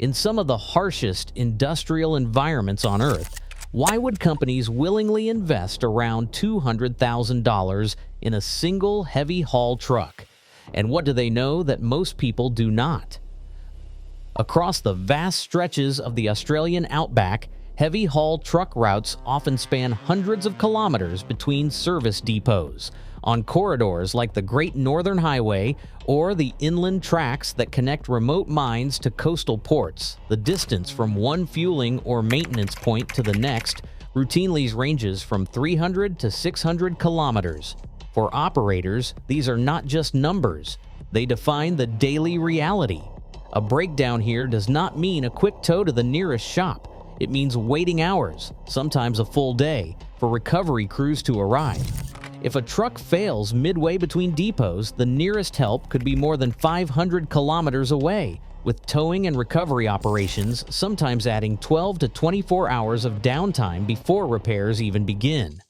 In some of the harshest industrial environments on Earth, why would companies willingly invest around $200,000 in a single heavy-haul truck? And what do they know that most people do not? Across the vast stretches of the Australian Outback, heavy-haul truck routes often span hundreds of kilometers between service depots, on corridors like the Great Northern Highway or the inland tracks that connect remote mines to coastal ports. The distance from one fueling or maintenance point to the next routinely ranges from 300 to 600 kilometers. For operators, these are not just numbers. They define the daily reality. A breakdown here does not mean a quick tow to the nearest shop. It means waiting hours, sometimes a full day, for recovery crews to arrive. If a truck fails midway between depots, the nearest help could be more than 500 kilometers away, with towing and recovery operations sometimes adding 12 to 24 hours of downtime before repairs even begin.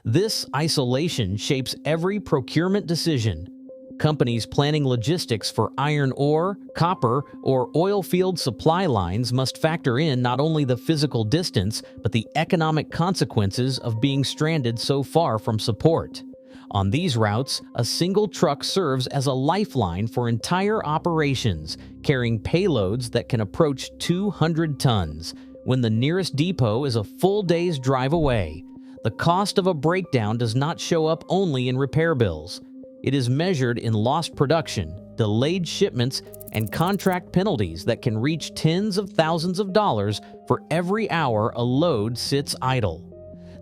This isolation shapes every procurement decision. Companies planning logistics for iron ore, copper, or oil field supply lines must factor in not only the physical distance, but the economic consequences of being stranded so far from support. On these routes, a single truck serves as a lifeline for entire operations, carrying payloads that can approach 200 tons, when the nearest depot is a full day's drive away. The cost of a breakdown does not show up only in repair bills. It is measured in lost production, delayed shipments, and contract penalties that can reach tens of thousands of dollars for every hour a load sits idle.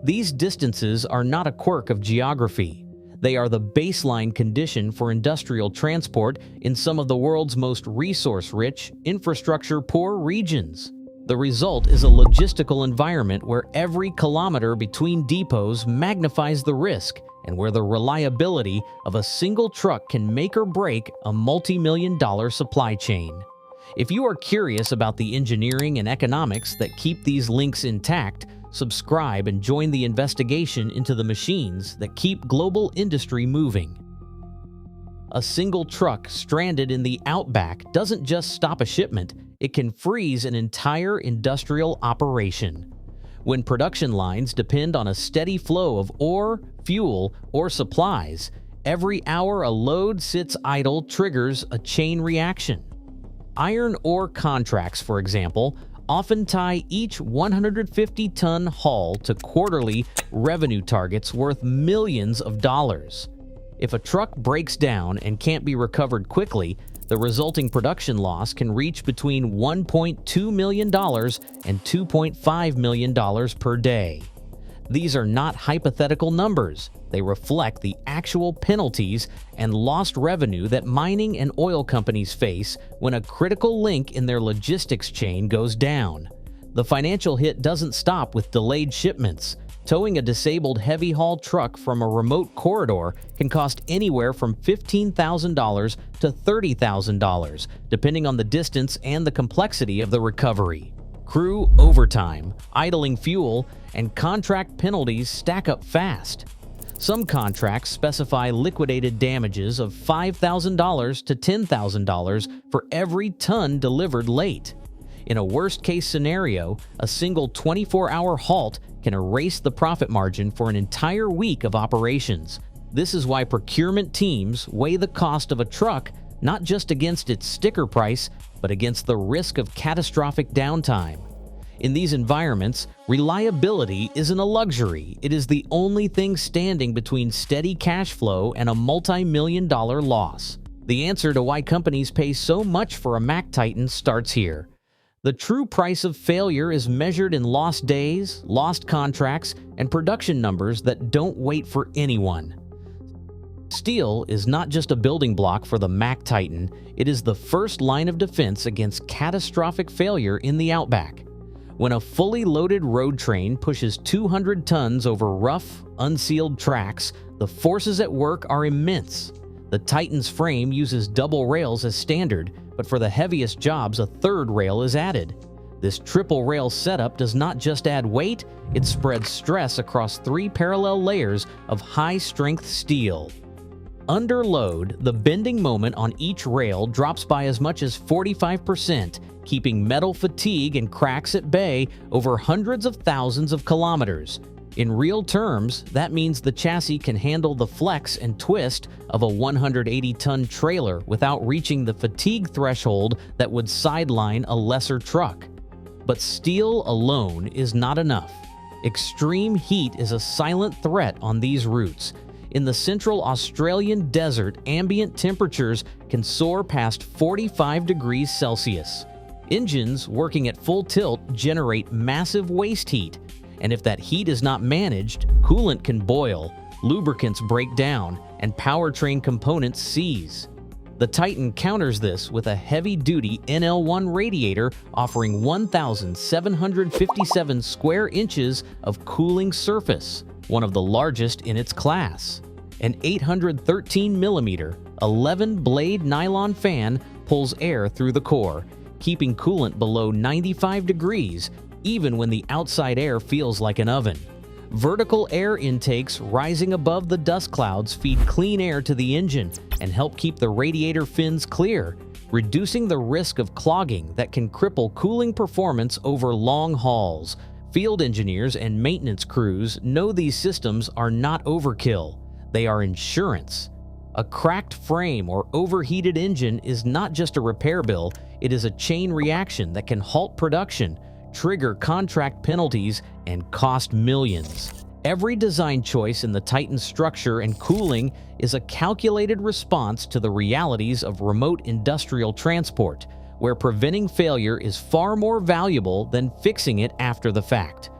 These distances are not a quirk of geography. They are the baseline condition for industrial transport in some of the world's most resource-rich, infrastructure-poor regions. The result is a logistical environment where every kilometer between depots magnifies the risk, and where the reliability of a single truck can make or break a multi-million-dollar supply chain. If you are curious about the engineering and economics that keep these links intact, subscribe and join the investigation into the machines that keep global industry moving. A single truck stranded in the Outback doesn't just stop a shipment, it can freeze an entire industrial operation. When production lines depend on a steady flow of ore, fuel, or supplies, every hour a load sits idle triggers a chain reaction. Iron ore contracts, for example, often tie each 150-ton haul to quarterly revenue targets worth millions of dollars. If a truck breaks down and can't be recovered quickly, the resulting production loss can reach between $1.2 million and $2.5 million per day. These are not hypothetical numbers. They reflect the actual penalties and lost revenue that mining and oil companies face when a critical link in their logistics chain goes down. The financial hit doesn't stop with delayed shipments. Towing a disabled heavy-haul truck from a remote corridor can cost anywhere from $15,000 to $30,000, depending on the distance and the complexity of the recovery. Crew overtime, idling fuel, and contract penalties stack up fast. Some contracts specify liquidated damages of $5,000 to $10,000 for every ton delivered late. In a worst-case scenario, a single 24-hour halt can erase the profit margin for an entire week of operations. This is why procurement teams weigh the cost of a truck not just against its sticker price, but against the risk of catastrophic downtime. In these environments, reliability isn't a luxury. It is the only thing standing between steady cash flow and a multi-million-dollar loss. The answer to why companies pay so much for a Mack Titan starts here. The true price of failure is measured in lost days, lost contracts, and production numbers that don't wait for anyone. Steel is not just a building block for the Mack Titan, it is the first line of defense against catastrophic failure in the Outback. When a fully loaded road train pushes 200 tons over rough, unsealed tracks, the forces at work are immense. The Titan's frame uses double rails as standard, but for the heaviest jobs, a third rail is added. This triple rail setup does not just add weight, it spreads stress across 3 parallel layers of high-strength steel. Under load, the bending moment on each rail drops by as much as 45%, keeping metal fatigue and cracks at bay over hundreds of thousands of kilometers. In real terms, that means the chassis can handle the flex and twist of a 180-ton trailer without reaching the fatigue threshold that would sideline a lesser truck. But steel alone is not enough. Extreme heat is a silent threat on these routes. In the central Australian desert, ambient temperatures can soar past 45 degrees Celsius. Engines working at full tilt generate massive waste heat, and if that heat is not managed, coolant can boil, lubricants break down, and powertrain components seize. The Titan counters this with a heavy-duty NL1 radiator offering 1,757 square inches of cooling surface, one of the largest in its class. An 813mm, 11-blade nylon fan pulls air through the core, keeping coolant below 95 degrees, even when the outside air feels like an oven. Vertical air intakes rising above the dust clouds feed clean air to the engine and help keep the radiator fins clear, reducing the risk of clogging that can cripple cooling performance over long hauls. Field engineers and maintenance crews know these systems are not overkill. They are insurance. A cracked frame or overheated engine is not just a repair bill, it is a chain reaction that can halt production, trigger contract penalties, and cost millions. Every design choice in the Titan's structure and cooling is a calculated response to the realities of remote industrial transport, where preventing failure is far more valuable than fixing it after the fact.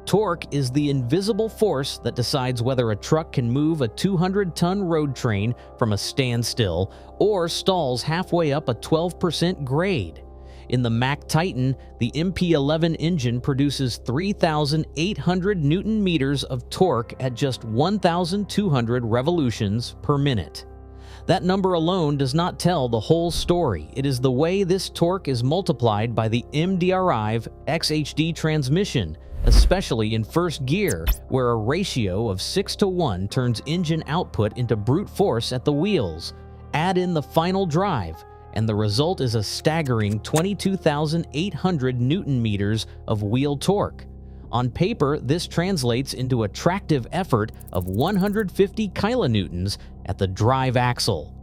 Torque is the invisible force that decides whether a truck can move a 200-ton road train from a standstill or stalls halfway up a 12% grade. In the Mack Titan, the MP11 engine produces 3,800 Newton-meters of torque at just 1,200 revolutions per minute. That number alone does not tell the whole story. It is the way this torque is multiplied by the MDRIV XHD transmission, especially in first gear, where a ratio of 6:1 turns engine output into brute force at the wheels. Add in the final drive, and the result is a staggering 22,800 Newton-meters of wheel torque. On paper, this translates into a tractive effort of 150 kilonewtons at the drive axle.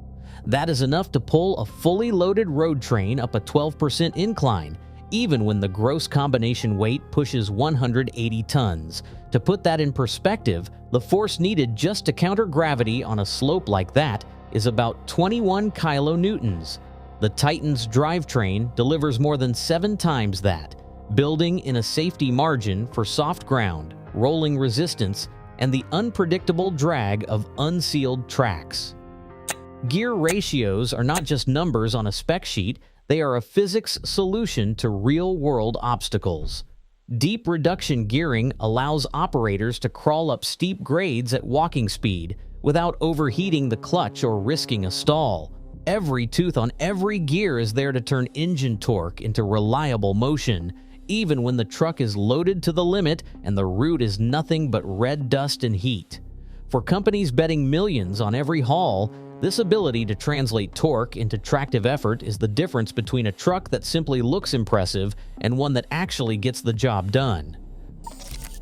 That is enough to pull a fully loaded road train up a 12% incline, even when the gross combination weight pushes 180 tons. To put that in perspective, the force needed just to counter gravity on a slope like that is about 21 kilonewtons. The Titan's drivetrain delivers more than 7 times that, building in a safety margin for soft ground, rolling resistance, and the unpredictable drag of unsealed tracks. Gear ratios are not just numbers on a spec sheet, they are a physics solution to real-world obstacles. Deep reduction gearing allows operators to crawl up steep grades at walking speed without overheating the clutch or risking a stall. Every tooth on every gear is there to turn engine torque into reliable motion, even when the truck is loaded to the limit and the route is nothing but red dust and heat. For companies betting millions on every haul, this ability to translate torque into tractive effort is the difference between a truck that simply looks impressive and one that actually gets the job done.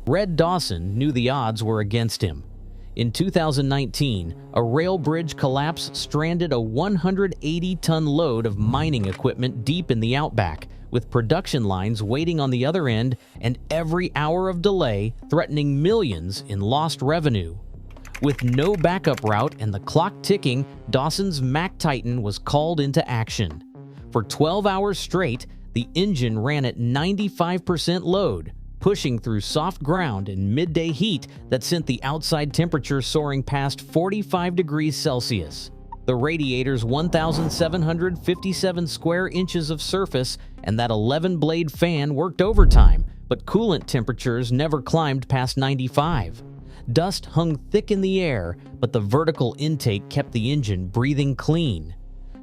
Red Dawson knew the odds were against him. In 2019, a rail bridge collapse stranded a 180-ton load of mining equipment deep in the Outback, with production lines waiting on the other end and every hour of delay threatening millions in lost revenue. With no backup route and the clock ticking, Dawson's Mack Titan was called into action. For 12 hours straight, the engine ran at 95% load, pushing through soft ground and midday heat that sent the outside temperature soaring past 45 degrees Celsius. The radiator's 1,757 square inches of surface and that 11-blade fan worked overtime, but coolant temperatures never climbed past 95. Dust hung thick in the air, but the vertical intake kept the engine breathing clean.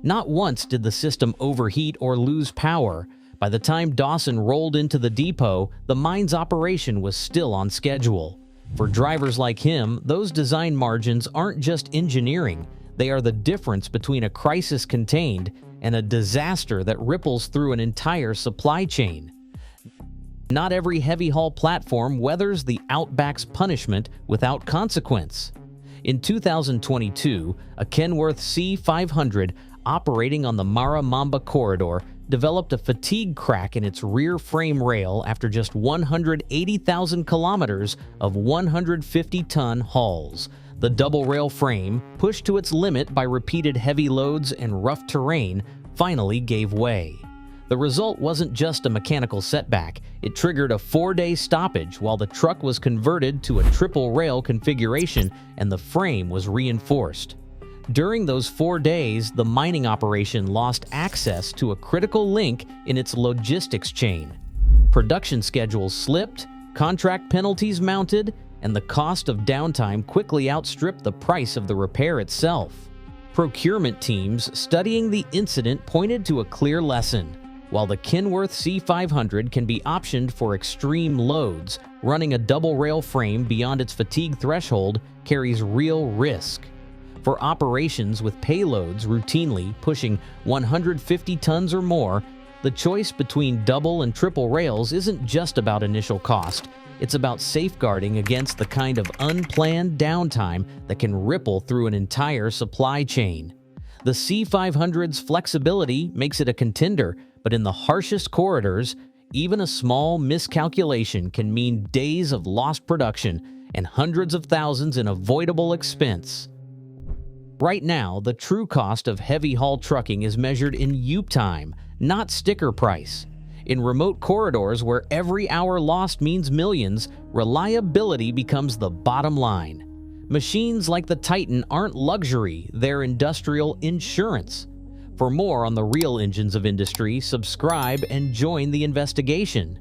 Not once did the system overheat or lose power. By the time Dawson rolled into the depot, the mine's operation was still on schedule. For drivers like him, those design margins aren't just engineering. They are the difference between a crisis contained and a disaster that ripples through an entire supply chain. Not every heavy haul platform weathers the Outback's punishment without consequence. In 2022, a Kenworth C500 operating on the Mara-Mamba corridor developed a fatigue crack in its rear frame rail after just 180,000 kilometers of 150-ton hauls. The double rail frame, pushed to its limit by repeated heavy loads and rough terrain, finally gave way. The result wasn't just a mechanical setback, it triggered a 4-day stoppage while the truck was converted to a triple rail configuration and the frame was reinforced. During those 4 days, the mining operation lost access to a critical link in its logistics chain. Production schedules slipped, contract penalties mounted, and the cost of downtime quickly outstripped the price of the repair itself. Procurement teams studying the incident pointed to a clear lesson. While the Kenworth C500 can be optioned for extreme loads, running a double rail frame beyond its fatigue threshold carries real risk. For operations with payloads routinely pushing 150 tons or more, the choice between double and triple rails isn't just about initial cost. It's about safeguarding against the kind of unplanned downtime that can ripple through an entire supply chain. The C500's flexibility makes it a contender, but in the harshest corridors, even a small miscalculation can mean days of lost production and hundreds of thousands in avoidable expense. Right now, the true cost of heavy haul trucking is measured in Uptime, not sticker price. In remote corridors where every hour lost means millions, reliability becomes the bottom line. Machines like the Titan aren't luxury, they're industrial insurance. For more on the real engines of industry, subscribe and join the investigation.